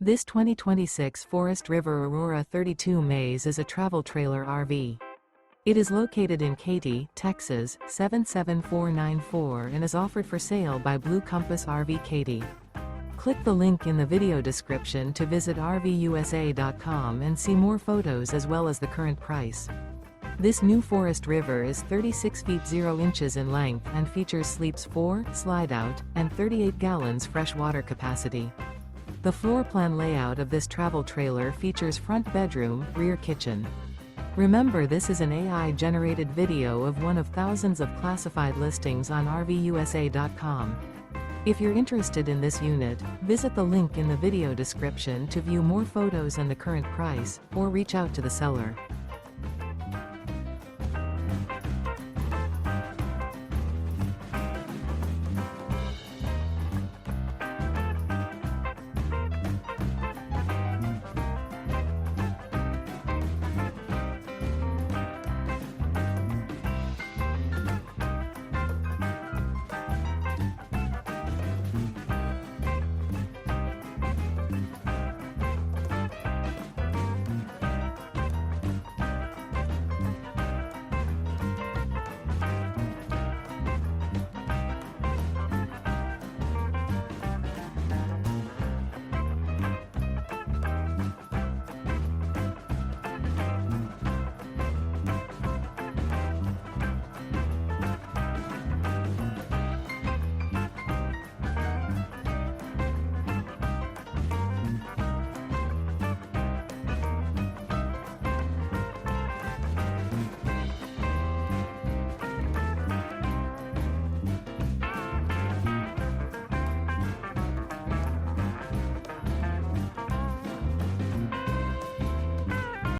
This 2026 Forest River Aurora 32 Maze is a travel trailer RV. It is located in Katy, Texas, 77494 and is offered for sale by Blue Compass RV Katy. Click the link in the video description to visit RVUSA.com and see more photos as well as the current price. This new Forest River is 36 feet 0 inches in length and features sleeps 4, slide-out, and 38 gallons fresh water capacity. The floor plan layout of this travel trailer features front bedroom, rear kitchen. Remember, this is an AI-generated video of one of thousands of classified listings on RVUSA.com. If you're interested in this unit, visit the link in the video description to view more photos and the current price, or reach out to the seller.